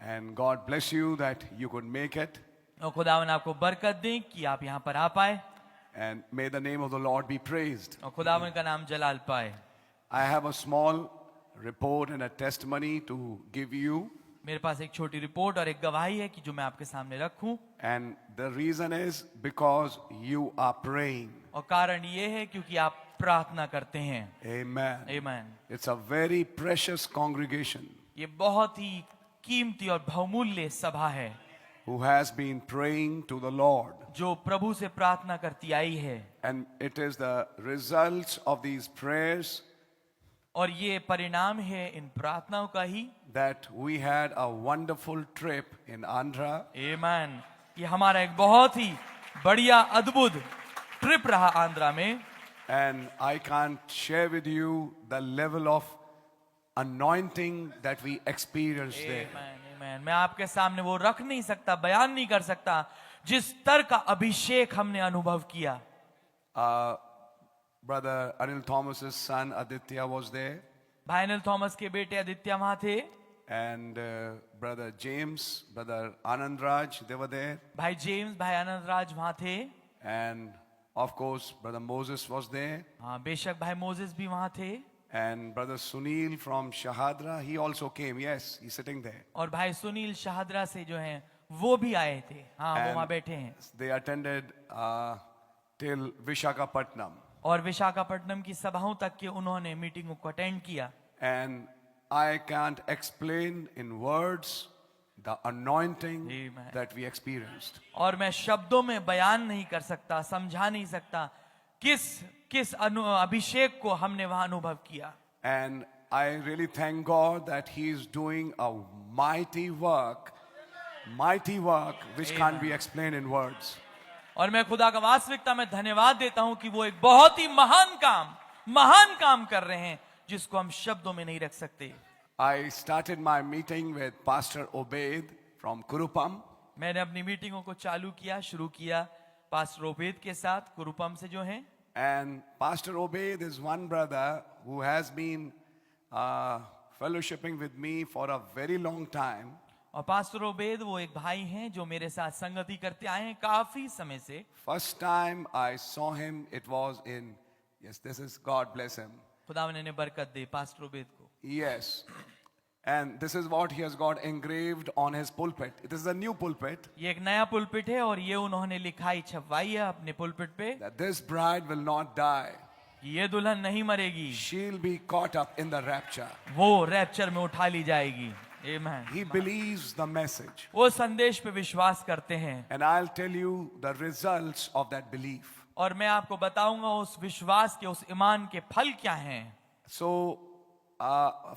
And God bless you that you could make it. और खुदावन आपको बरकत दें कि आप यहाँ पर आ पाए And may the name of the Lord be praised. और खुदावन का नाम जलाल पाए। I have a small report and a testimony to give you. मेरे पास एक छोटी रिपोर्ट और एक गवाही है कि जो मैं आपके सामने रखूं। And the reason is because you are praying. और कारण ये है क्योंकि आप प्रार्थना करते हैं। Amen. आमीन। It's a very precious congregation ये बहुत ही कीमती और बहुमूल्य सभा है who has been praying to the Lord. जो प्रभु से प्रार्थना करती आई है। And it is the results of these prayers और ये परिणाम है इन प्रार्थनाओं का ही that we had a wonderful trip in Andhra. आमीन। ये हमारा एक बहुत ही बढ़िया अद्भुत ट्रिप रहा आंध्रा में। And I can't share with you the level of anointing that we experienced there. आमीन, आमीन। मैं आपके सामने वो रख नहीं सकता, बयान नहीं कर सकता जिस स्तर का अभिषेक हमने अनुभव किया। Brother Anil Thomas's son Aditya was there, भाई अनिल थॉमस के बेटे आदित्य वहां थे, and Brother James, Brother Anand Raj, they were there, भाई जेम्स, भाई आनंद राज वहां थे, and of course Brother Moses was there, हाँ बेशक भाई मोजेस भी वहां थे, and Brother Sunil from Shahadra, he also came. Yes, he's sitting there. और भाई सुनील शाहदरा से जो हैं वो भी आए थे, हाँ वो And वहां बैठे हैं। they attended till Vishakhapatnam. और विशाखापट्टनम की सभाओं तक के उन्होंने मीटिंगों को अटेंड किया। And I can't explain in words the anointing Amen. that we experienced. और मैं शब्दों में बयान नहीं कर सकता, समझा नहीं सकता किस अभिषेक को हमने वहां अनुभव किया। And I really thank God that He is doing a mighty work which can't be explained in words. और मैं खुदा का वास्तविकता में धन्यवाद देता हूं कि वो एक बहुत ही महान काम कर रहे हैं जिसको हम शब्दों में नहीं रख सकते। I started my meeting with Pastor Obed from Kurupam. मैंने अपनी मीटिंगों को शुरू किया पास्टर ओबेद के साथ कुरुपम से जो हैं। And Pastor Obed is one brother who has been fellowshipping with me for a very long time. और पास्टर ओबेद वो एक भाई हैं जो मेरे साथ संगति करते आए हैं काफी समय से। First time I saw him, it was in, yes, this is, God bless him. खुदावन ने बरकत दे पास्टर ओबेद को। Yes. And this is what he has got engraved on his pulpit. It is a new pulpit. ये एक नया pulpit है और ये उन्होंने लिखाई छपवाई है अपने पुलपिट पे। That this bride will not die. ये दुल्हन नहीं मरेगी, She'll be caught up in the rapture. वो रैप्चर में उठा ली जाएगी। आमीन। He believes the message. वो संदेश पे विश्वास करते हैं And I'll tell you the results of that belief. और मैं आपको बताऊंगा उस विश्वास के, उस ईमान के फल क्या हैं। So,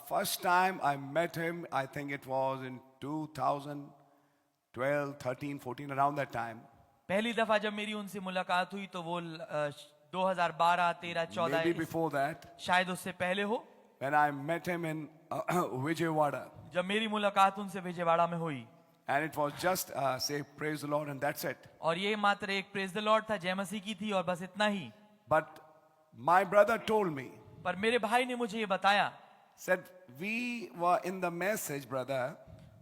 first time I met him, I think it was in 2012, 13, 14, around that time. पहली दफा जब मेरी उनसे मुलाकात हुई तो वो 2012, 13, 14 Maybe before that, शायद उससे पहले हो, when I met him in Vijayawada. जब मेरी मुलाकात उनसे विजयवाड़ा में हुई। And it was just say praise the Lord and that's it. और ये मात्र एक प्रेज द लॉर्ड था, जय मसीह की थी और बस इतना ही। But my brother told me, पर मेरे भाई ने मुझे ये बताया, said we were in the message, brother,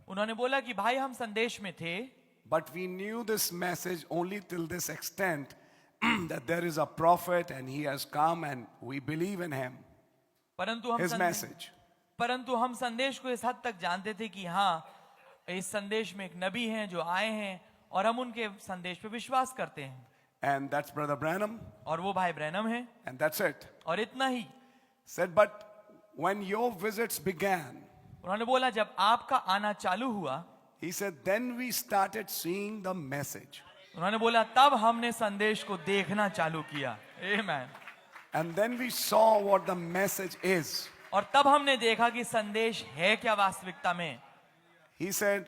उन्होंने बोला कि भाई हम संदेश में थे, but we knew this message only till this extent that there is a prophet and he has come and we believe in him. His message. परंतु हम संदेश को इस हद तक जानते थे कि हाँ इस संदेश में एक नबी हैं जो आए हैं और हम उनके संदेश पे विश्वास करते हैं। And that's Brother Branham. और वो भाई ब्रैनम हैं। And that's it. और इतना ही। Said, but when your visits began, उन्होंने बोला जब आपका आना चालू हुआ, he said, then we started seeing the message. उन्होंने बोला तब हमने संदेश को देखना चालू किया। आमीन। And then we saw what the message is. और तब हमने देखा कि संदेश है क्या वास्तविकता में। He said,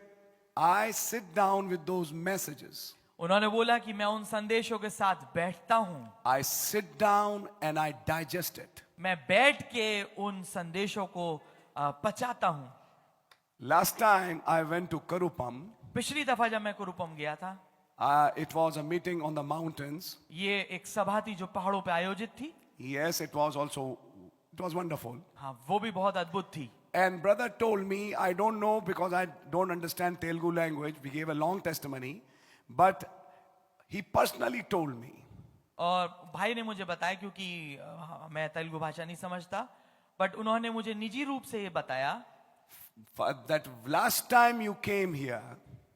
I sit down with those messages. उन्होंने बोला कि मैं उन संदेशों के साथ बैठता हूं। I sit down and I digest it. मैं बैठ के उन संदेशों को पचाता हूं। Last time I went to Karupam. पिछली दफा जब मैं कुरुपम गया था, it was a meeting on the mountains. ये एक सभा थी जो पहाड़ों पे आयोजित थी। Yes, it was wonderful. हाँ वो भी बहुत अद्भुत थी। And brother told me, I don't know because I don't understand Telugu language. We gave a long testimony, but he personally told me. और भाई ने मुझे बताया, क्योंकि मैं तेलुगु भाषा नहीं समझता, बट उन्होंने मुझे निजी रूप से ये बताया That last time you came here,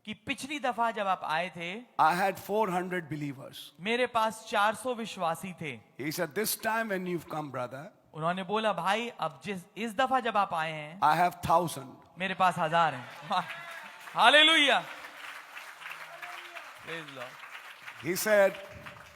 कि पिछली दफा जब आप आए थे I had 400 believers. मेरे पास 400 विश्वासी थे. He said, this time when you've come, brother, उन्होंने बोला, भाई अब इस दफा जब आप आए हैं I have 1,000. मेरे पास 1000 हैं. Hallelujah. Praise Lord. He said,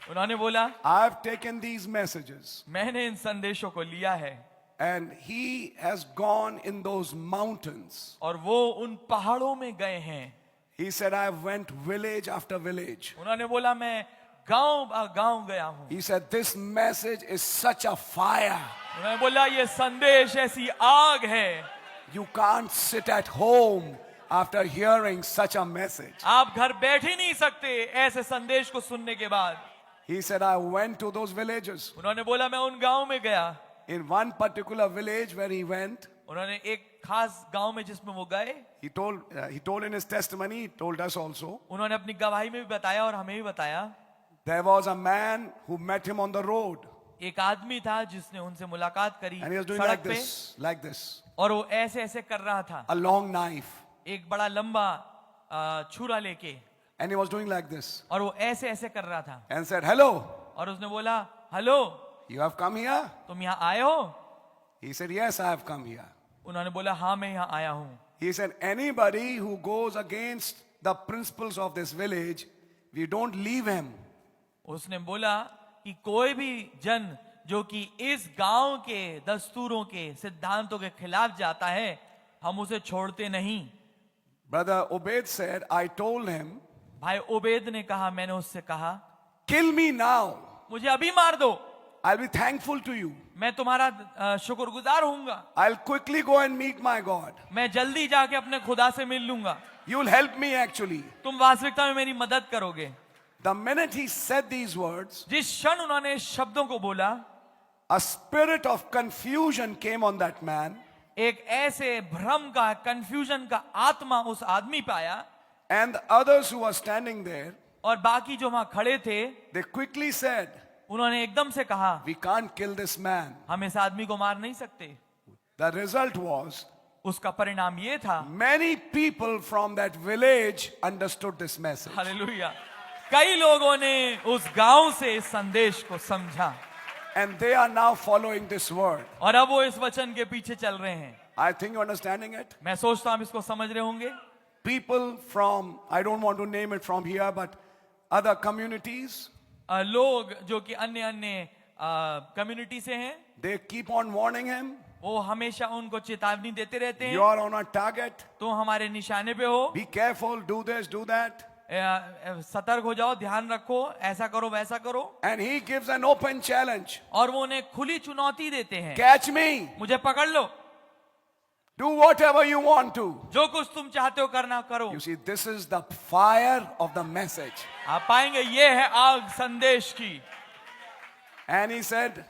उन्होंने बोला, I've taken these messages मैंने इन संदेशों को लिया है and he has gone in those mountains. और वो उन पहाड़ों में गए हैं. He said, I went village after village. उन्होंने बोला, मैं गांव गांव गया हूं. He said, this message is such a fire. उन्होंने बोला, ये संदेश ऐसी आग है, You can't sit at home after hearing such a message. आप घर बैठ ही नहीं सकते ऐसे संदेश को सुनने के बाद. He said, I went to those villages. उन्होंने बोला, मैं उन गांव में गया. In one particular village where he went, उन्होंने एक खास गांव में जिसमें वो गए, he told in his testimony, he told us also, उन्होंने अपनी गवाही में भी बताया और हमें भी बताया, there was a man who met him on the road. एक आदमी था जिसने उनसे मुलाकात करी And he was doing सड़क like पे, this, और वो ऐसे ऐसे कर रहा था, a long knife. एक बड़ा लंबा छुरा लेके, And he was doing like this और वो ऐसे ऐसे कर रहा था. and said, hello, और उसने बोला, hello, you have come here? तुम यहाँ आए हो? He said, yes, I have come here. उन्होंने बोला, हाँ मैं यहाँ आया हूँ. He said, anybody who goes against the principles of this village, we don't leave him. उसने बोला कि कोई भी जन जो कि इस गांव के दस्तूरों के सिद्धांतों के खिलाफ जाता है, हम उसे छोड़ते नहीं. Brother Obed said, I told him, भाई ओबेद ने कहा, मैंने उससे कहा, kill me now. मुझे अभी मार दो, I'll be thankful to you. मैं तुम्हारा शुक्रगुजार होऊंगा. I'll quickly go and meet my God. मैं जल्दी जाके अपने खुदा से मिल लूंगा. You'll help me actually. तुम वास्तविकता में मेरी मदद करोगे. The minute he said these words, जिस क्षण उन्होंने शब्दों को बोला, a spirit of confusion came on that man. एक ऐसे भ्रम का, कंफ्यूजन का आत्मा उस आदमी पे आया. And the others who were standing there, और बाकी जो वहां खड़े थे, they quickly said, उन्होंने एकदम से कहा, we can't kill this man. हम इस आदमी को मार नहीं सकते. The result was, उसका परिणाम ये था, many people from that village understood this message. Hallelujah, कई लोगों ने उस गांव से इस संदेश को समझा. And they are now following this word. और अब वो इस वचन के पीछे चल रहे हैं. I think you're understanding it. मैं सोचता हूं आप इसको समझ रहे होंगे. People from, I don't want to name it from here, but other communities, लोग जो कि अन्य अन्य कम्युनिटी से हैं, they keep on warning him. वो हमेशा उनको चेतावनी देते रहते You हैं, are on a target. तुम हमारे निशाने पे हो, Be careful, do this, do that. सतर्क हो जाओ, ध्यान रखो, ऐसा करो वैसा करो. And he gives an open challenge. और वो उन्हें खुली चुनौती देते हैं, Catch me. मुझे पकड़ लो, Do whatever you want to. जो कुछ तुम चाहते हो करना करो. You see, this is the fire of the message. आप पाएंगे ये है आग संदेश की. And he said,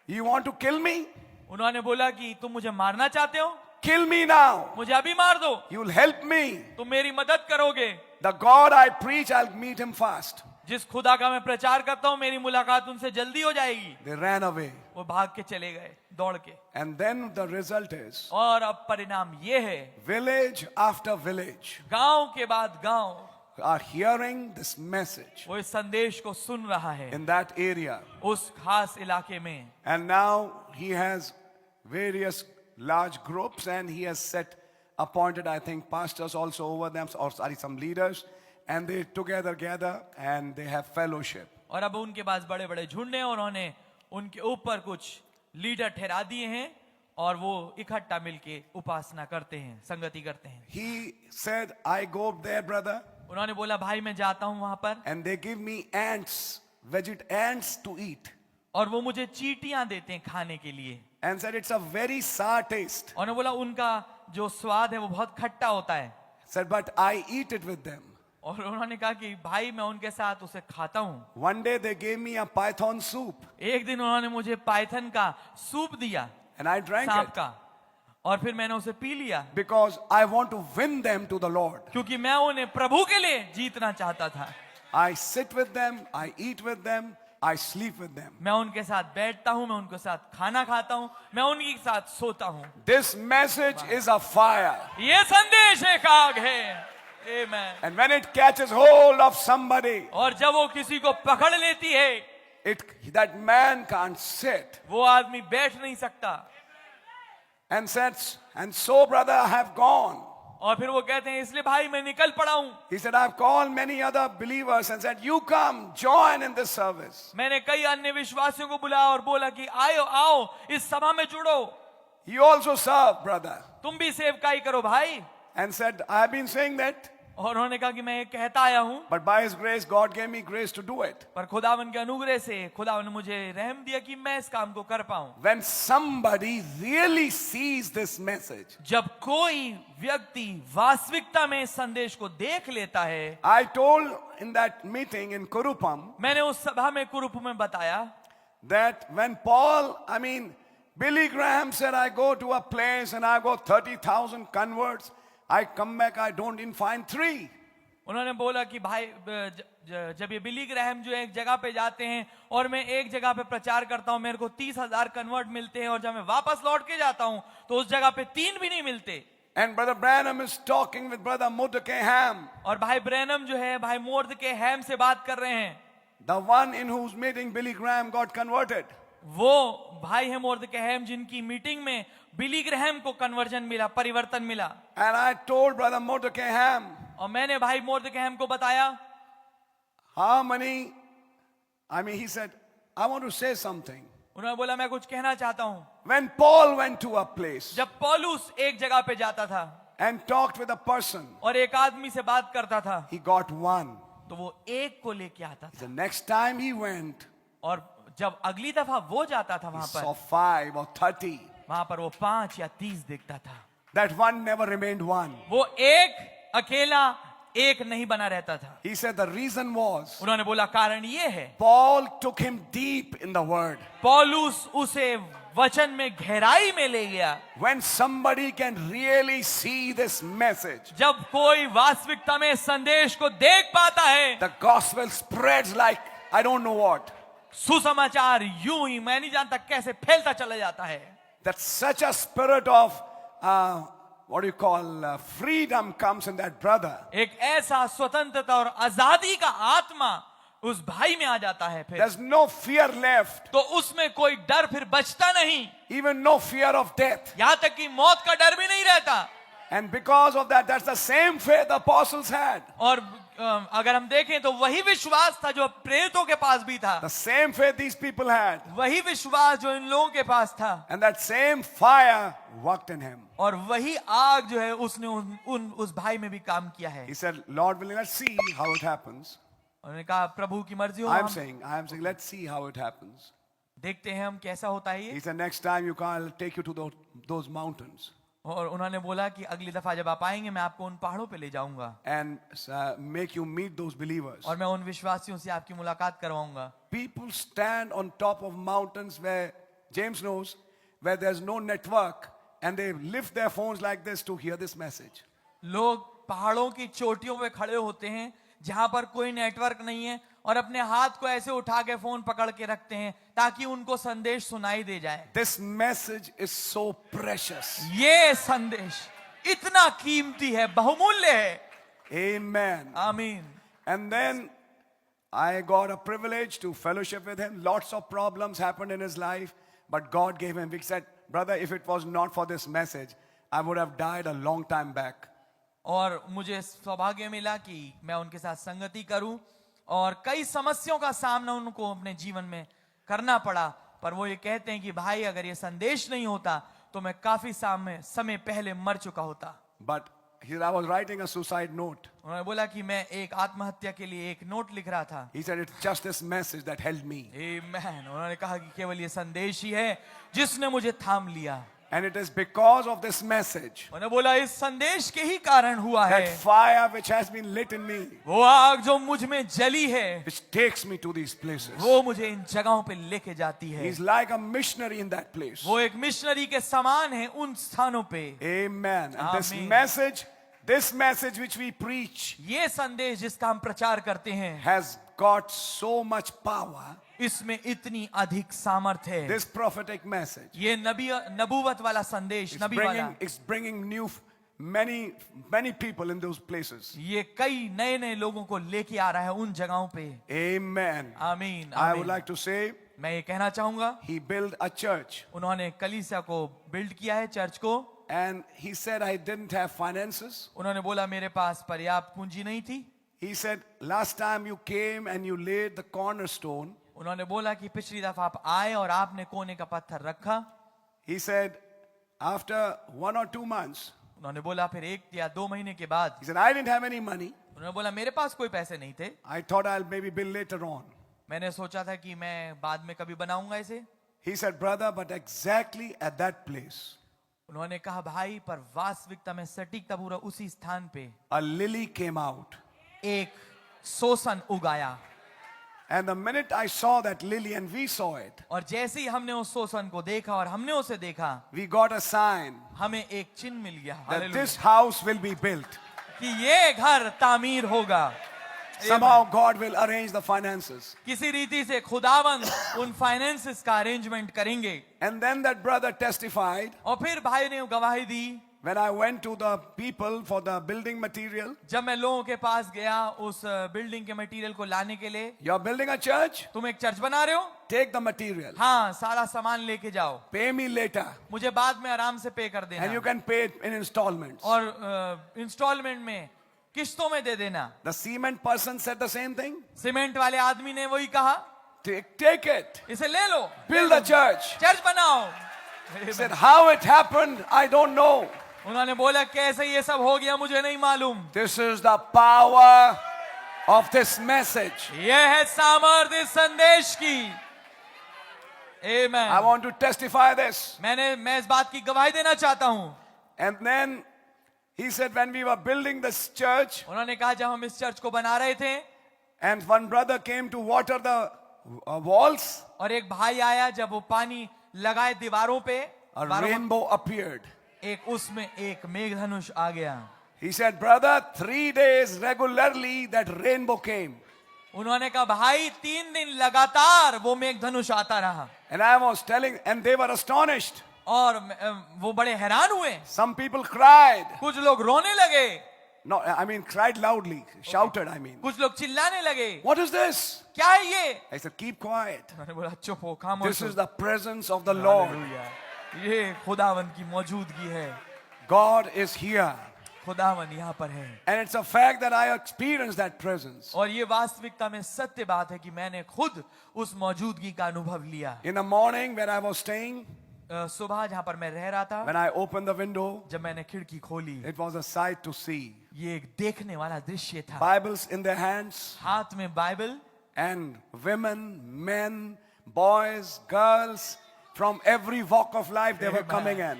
you want to kill me? उन्होंने बोला कि तुम मुझे मारना चाहते हो, Kill me now. मुझे अभी मार दो, You'll help me. तुम मेरी मदद करोगे. The God I preach, I'll meet him fast. जिस खुदा का मैं प्रचार करता हूं, मेरी मुलाकात उनसे जल्दी हो जाएगी. They ran away. वो भाग के चले गए, दौड़ के. And then the result is, और अब परिणाम ये है, village after village गांव के बाद गांव are hearing this message वो इस संदेश को सुन रहा है, in that area. उस खास इलाके में. And now he has various large groups and he has appointed, I think, pastors also over them, or sorry, some leaders, and they together gather and they have fellowship. और अब उनके पास बड़े बड़े झुंड हैं, और उन्होंने उनके ऊपर कुछ लीडर ठहरा दिए हैं, और वो इकट्ठा मिलके उपासना करते हैं, संगति करते हैं. He said, I go there, brother, उन्होंने बोला, भाई मैं जाता हूं वहां पर, and they give me ants, ants to eat. और वो मुझे चींटियां देते हैं खाने के लिए. And said it's a very sour taste. उन्होंने बोला उनका जो स्वाद है वो बहुत खट्टा होता है. Said, but I eat it with them. और उन्होंने कहा कि भाई मैं उनके साथ उसे खाता हूं. One day they gave me a python soup एक दिन उन्होंने मुझे पाइथन का सूप दिया, and I drank सांप it. का, और फिर मैंने उसे पी लिया because I want to win them to the Lord. क्योंकि मैं उन्हें प्रभु के लिए जीतना चाहता था। I sit with them, I eat with them, I sleep with them. मैं उनके साथ बैठता हूँ, मैं उनके साथ खाना खाता हूँ, मैं उनके साथ सोता हूँ। This message is a fire. ये संदेश एक आग है। Amen. And when it catches hold of somebody, और जब वो किसी को पकड़ लेती है, that man can't sit. वो आदमी बैठ नहीं सकता। And says, and so brother, I have gone. और फिर वो कहते हैं इसलिए भाई मैं निकल पड़ा हूँ। He said, I've called many other believers and said, you come, join in this service. मैंने कई अन्य विश्वासियों को बुलाया और बोला कि आओ आओ इस सभा में जुड़ो। You also serve, brother. तुम भी सेवकाई करो भाई। And said, I have been saying that, और उन्होंने कहा कि मैं ये कहता आया हूँ, but by His grace, God gave me grace to do it. पर खुदावन के अनुग्रह से खुदावन ने मुझे रहम दिया कि मैं इस काम को कर पाऊं। When somebody really sees this message, जब कोई व्यक्ति वास्तविकता में इस संदेश को देख लेता है, I told in that meeting in Kurupam मैंने उस सभा में कुरुप में बताया that when Billy Graham said, I go to a place and I go 30,000 converts, I come back, I don't even find 3. उन्होंने बोला कि भाई जब ये बिली ग्रैहम जो एक जगह पे जाते हैं और मैं एक जगह पे प्रचार करता हूं, मेरे को 30,000 कन्वर्ट मिलते हैं और जब मैं वापस लौट के जाता हूं तो उस जगह पे 3 भी नहीं मिलते। And Brother Branham is talking with Brother Mordecai Ham, और भाई ब्रैनम जो है भाई मोर्दके हैम से बात कर रहे हैं। the one in whose meeting Billy Graham got converted. वो भाई है मोर्दके हैम जिनकी मीटिंग में बिली ग्रैहम को कन्वर्जन मिला, परिवर्तन मिला। And I told Brother Mordecai Ham, और मैंने भाई मोर्दके हैम को बताया, how many, he said, I want to say something. उन्होंने बोला मैं कुछ कहना चाहता हूं। When Paul went to a place जब पौलुस एक जगह पे जाता था and talked with a person, और एक आदमी से बात करता था he got one. तो वो एक को लेके आता था। The next time he went, और जब अगली दफा वो जाता था he वहां saw पर 5 or 30. वहां पर वो 5 या 30 देखता था। That one never remained one. वो एक अकेला एक नहीं बना रहता था। He said the reason was उन्होंने बोला कारण ये है, Paul took him deep in the word. पौलुस उसे वचन में गहराई में ले गया। When somebody can really see this message, जब कोई वास्तविकता में संदेश को देख पाता है, the gospel spreads like I don't know what. सुसमाचार यूं ही मैं नहीं जानता कैसे फैलता चला जाता है। That such a spirit of freedom comes in that brother. एक ऐसा स्वतंत्रता और आजादी का आत्मा उस भाई में आ जाता है। फिर There's no fear left, तो उसमें कोई डर फिर बचता नहीं, even no fear of death. यहां तक कि मौत का डर भी नहीं रहता। And because of that, that's the same faith the apostles had. और अगर हम देखें तो वही विश्वास था जो प्रेरितों के पास भी था, The same faith these people had. वही विश्वास जो इन लोगों के पास था, And that same fire worked in him. और वही आग जो है उसने उस भाई में भी काम किया है। He said, Lord willing, let's see how it happens. उन्होंने कहा प्रभु की मर्जी हो, I am हम saying, let's see how it happens. देखते हैं हम कैसा होता है He ये। said, next time you can't, I'll take you to those mountains और उन्होंने बोला कि अगली दफा जब आप आएंगे मैं आपको उन पहाड़ों पे ले जाऊंगा and make you meet those believers. और मैं उन विश्वासियों से आपकी मुलाकात करवाऊंगा। People stand on top of mountains where, James knows, where there's no network, and they lift their phones like this to hear this message. लोग पहाड़ों की चोटियों पे खड़े होते हैं जहां पर कोई नेटवर्क नहीं है और अपने हाथ को ऐसे उठा के फोन पकड़ के रखते हैं ताकि उनको संदेश सुनाई दे जाए। This message is so precious. ये संदेश इतना कीमती है, बहुमूल्य है। Amen. आमीन। And then I got a privilege to fellowship with him. Lots of problems happened in his life, but God gave him. He said, brother, if it was not for this message, I would have died a long time back. और मुझे सौभाग्य मिला कि मैं उनके साथ संगति करूं और कई समस्याओं का सामना उनको अपने जीवन में करना पड़ा, पर वो ये कहते हैं कि भाई अगर ये संदेश नहीं होता तो मैं काफी समय पहले मर चुका होता। But I was writing a suicide note. उन्होंने बोला कि मैं एक आत्महत्या के लिए एक नोट लिख रहा था। He said, it's just this message that held me. आमीन। उन्होंने कहा कि केवल ये संदेश ही है जिसने मुझे थाम लिया। And it is because of this message, उन्होंने बोला इस संदेश के ही कारण हुआ that है, fire which has been lit in me, वो आग जो मुझ में जली है, which takes me to these places. वो मुझे इन जगहों पे लेके जाती है। He's like a missionary in that place. वो एक मिशनरी के समान है उन स्थानों पे। Amen. And this Amen. message which we preach ये संदेश जिसका हम प्रचार करते हैं, has got so much power. इसमें इतनी अधिक सामर्थ्य है। This prophetic message ये नबूवत वाला संदेश, नबी वाला, it's bringing many people in those places. ये कई नए नए लोगों को लेके आ रहा है उन जगहों पे। Amen. आमीन, I would आमीन। like to say, मैं ये कहना चाहूंगा, he built a church उन्होंने कलीसिया को बिल्ड किया है, चर्च को। and he said, I didn't have finances. उन्होंने बोला मेरे पास पर्याप्त पूंजी नहीं थी। He said, last time you came and you laid the cornerstone, उन्होंने बोला कि पिछली दफा आप आए और आपने कोने का पत्थर रखा। he said, after 1 or 2 months, उन्होंने बोला फिर 1 या 2 महीने के बाद, he said, I didn't have any money. उन्होंने बोला मेरे पास कोई पैसे नहीं थे, I thought I'll maybe build later on. मैंने सोचा था कि मैं बाद में कभी बनाऊंगा इसे। He said, brother, but exactly at that place, उन्होंने कहा भाई, पर वास्तविकता में सटीकता पूरा उसी स्थान पे a lily came out. एक सोसन उगाया। And the minute I saw that lily and we saw it, और जैसे ही हमने उस सोसन को देखा और हमने उसे देखा, we got a sign हमें एक चिन्ह मिल गया that this hallelujah, house will be built. कि ये घर तामीर होगा। Somehow God will arrange the finances. किसी रीति से खुदावंद उन फाइनेंसेस का अरेंजमेंट करेंगे। And then that brother testified, और फिर भाई ने गवाही दी, when I went to the people for the building material, जब मैं लोगों के पास गया उस बिल्डिंग के मटेरियल को लाने के लिए, you're building a church, तुम एक चर्च बना रहे हो, take the material, हाँ सारा सामान लेके जाओ, pay me later, मुझे बाद में आराम से पे कर and you देना, can pay it in installments. और इंस्टॉलमेंट में किस्तों में दे देना। The cement person said the same thing. Cement वाले आदमी ने वही कहा, Take it, इसे ले लो, build a church. चर्च बनाओ। He said, how it happened, I don't know. उन्होंने बोला कैसे ये सब हो गया मुझे नहीं मालूम। This is the power of this message. यह है सामर्थ्य इस संदेश की। Amen. I want to testify this. मैं इस बात की गवाही देना चाहता हूँ। And then he said, when we were building this church, उन्होंने कहा जब हम इस चर्च को बना रहे थे, and one brother came to water the walls, और एक भाई आया, जब वो पानी लगाए दीवारों पे, a दीवारों पर, rainbow appeared. एक उसमें एक मेघधनुष आ गया। He said, brother, 3 days regularly that rainbow came. उन्होंने कहा भाई 3 दिन लगातार वो मेघधनुष आता रहा। And I was telling, and they were astonished. और वो बड़े हैरान हुए। Some people cried. कुछ लोग रोने लगे, No, I mean, cried loudly, shouted, I mean. कुछ लोग चिल्लाने लगे, What is this? क्या है ये? I said, keep quiet. उन्होंने बोला चुप हो, खामोश This हो। is the presence of the Lord. Hallelujah. ये खुदावन की मौजूदगी है। God is here. खुदावन यहाँ पर है। And it's a fact that I experienced that presence. और ये वास्तविकता में सत्य बात है कि मैंने खुद उस मौजूदगी का अनुभव लिया। In the morning when I was staying, सुबह जहाँ पर मैं रह रहा था, when I opened the window, जब मैंने खिड़की खोली, it was a sight to see. ये एक देखने वाला दृश्य था। Bibles in their hands, हाथ में Bible, and women, men, boys, girls, from every walk of life they were coming in.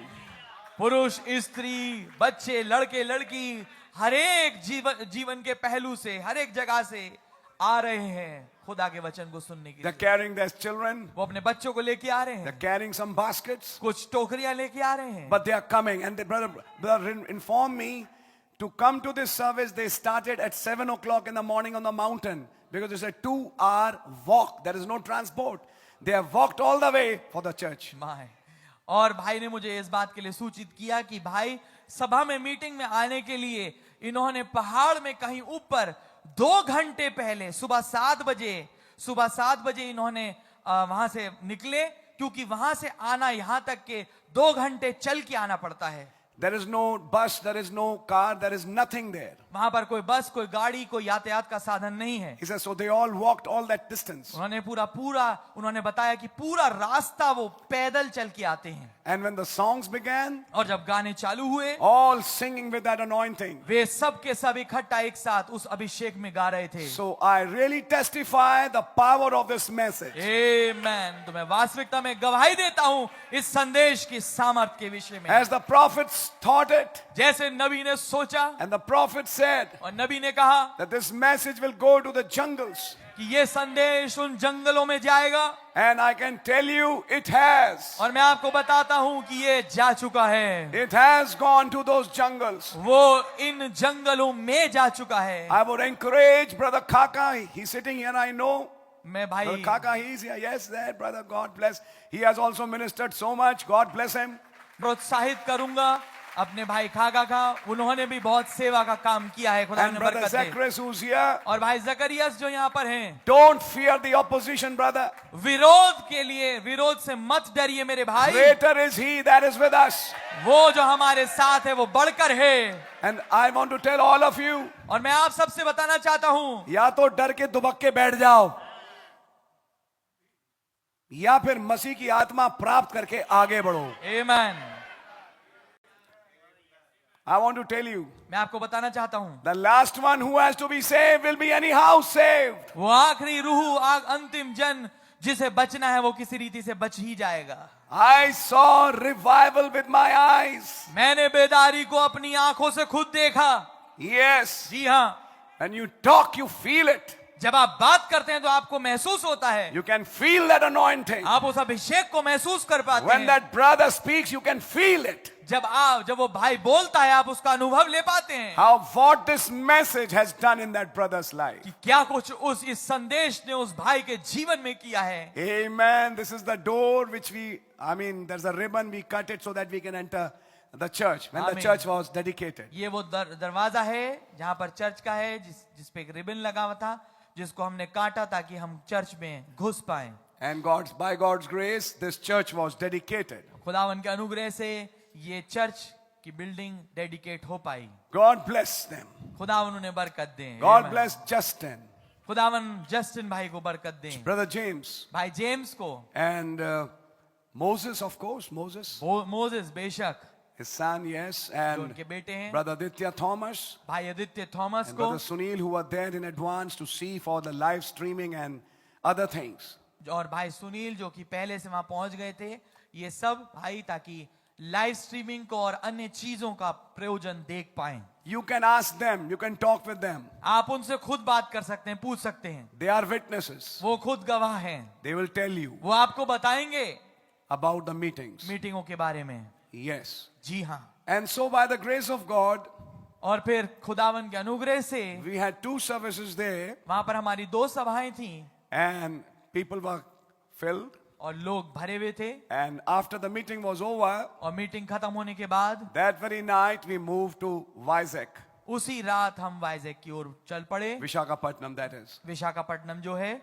पुरुष, स्त्री, बच्चे, लड़के, लड़की, हर एक जीवन के पहलू से, हर एक जगह से आ रहे हैं खुदा के वचन को सुनने के They're लिए। carrying their children, वो अपने बच्चों को लेके आ रहे they're हैं, carrying some baskets, कुछ टोकरियां लेके आ रहे हैं। but they are coming. And the brother informed me to come to this service. They started at 7 o'clock in the morning on the mountain because it's a 2-hour walk. There is no transport. They have walked all the way for the church. My, और भाई ने मुझे इस बात के लिए सूचित किया कि भाई सभा में मीटिंग में आने के लिए इन्होंने पहाड़ में कहीं ऊपर 2 घंटे पहले सुबह 7 बजे इन्होंने वहां से निकले, क्योंकि वहां से आना यहां तक के 2 घंटे चल के आना पड़ता है। There is no bus, there is no car, there is nothing there. वहां पर कोई बस, कोई गाड़ी, कोई यातायात का साधन नहीं है। He says, so they all walked all that distance. उन्होंने बताया कि पूरा रास्ता वो पैदल चल के आते हैं। And when the songs began, और जब गाने चालू हुए, all singing with that anointing. वे सब के सब इकट्ठा एक साथ उस अभिषेक में गा रहे थे। So I really testify the power of this message. आमेन। तो मैं वास्तविकता में गवाही देता हूं इस संदेश की सामर्थ के विषय में। As the prophets taught it, जैसे नबी ने सोचा and the prophet said और नबी ने कहा that this message will go to the jungles. कि ये संदेश उन जंगलों में जाएगा। And I can tell you, it has. और मैं आपको बताता हूं कि ये जा चुका है। It has gone to those jungles. वो इन जंगलों में जा चुका है। I would encourage Brother Kaka. He's sitting here, I know. मैं Brother भाई Kaka, he's here. Yes, there, brother. God bless. He has also ministered so much. God bless him. प्रोत्साहित करूंगा अपने भाई खागा का, उन्होंने भी बहुत सेवा का काम किया है। खुदा And ने Brother बरकत दे। Zacharias, who's here. और भाई जकरियस जो यहाँ पर हैं, Don't fear the opposition, brother. विरोध के लिए, विरोध से मत डरिए मेरे भाई। Greater is he that is with us. वो जो हमारे साथ है वो बढ़कर है। And I want to tell all of you, और मैं आप सबसे बताना चाहता हूं, या तो डर के दुबक के बैठ जाओ, या फिर मसीह की आत्मा प्राप्त करके आगे बढ़ो। आमेन। I want to tell you, मैं आपको बताना चाहता हूं, the last one who has to be saved will be anyhow saved. वो आखिरी रूह, अंतिम जन जिसे बचना है वो किसी रीति से बच ही जाएगा। I saw revival with my eyes. मैंने बेदारी को अपनी आंखों से खुद देखा। Yes. जी हाँ, When you talk, you feel it. जब आप बात करते हैं तो आपको महसूस होता है, You can feel that anointing. आप उस अभिषेक को महसूस कर पाते When हैं। that brother speaks, you can feel it. जब वो भाई बोलता है आप उसका अनुभव ले पाते हैं How what this message has done in that brother's life. कि क्या कुछ इस संदेश ने उस भाई के जीवन में किया है। Amen. This is the door which there's a ribbon, we cut it so that we can enter the church. When the Amen. church was dedicated. ये वो दरवाजा है जहां पर चर्च का है, जिस पे एक रिबन लगा हुआ था, जिसको हमने काटा ताकि हम चर्च में घुस पाए। And by God's grace, this church was dedicated. खुदावन के अनुग्रह से ये चर्च की बिल्डिंग डेडिकेट हो पाई। God bless them. खुदावन उन्हें बरकत दें। God Amen. bless Justin, खुदावन जस्टिन भाई को बरकत दें, Brother James, भाई जेम्स को, and Moses, of course, Moses, Moses बेशक his son, yes, जो and उनके बेटे हैं, Brother Aditya Thomas, भाई आदित्य थॉमस and को, Brother Sunil, who were there in advance to see for the live streaming and other things. और भाई सुनील जो कि पहले से वहां पहुंच गए थे। ये सब भाई ताकि लाइव स्ट्रीमिंग को और अन्य चीजों का प्रयोजन देख पाएं। You can ask them, you can talk with them. आप उनसे खुद बात कर सकते हैं, पूछ सकते हैं। They are witnesses. वो खुद गवाह हैं, They will tell you वो आपको बताएंगे about the meetings. मीटिंगों के बारे में। Yes. जी हाँ। And so, by the grace of God, और फिर खुदावन के अनुग्रह से we had 2 services there, वहां पर हमारी 2 सभाएं थी and people were filled. और लोग भरे हुए थे। And after the meeting was over, और मीटिंग खत्म होने के बाद that very night we moved to Vizag, उसी रात हम वाइजैक की ओर चल पड़े। Vishakhapatnam, that is. विशाखापट्टनम जो है,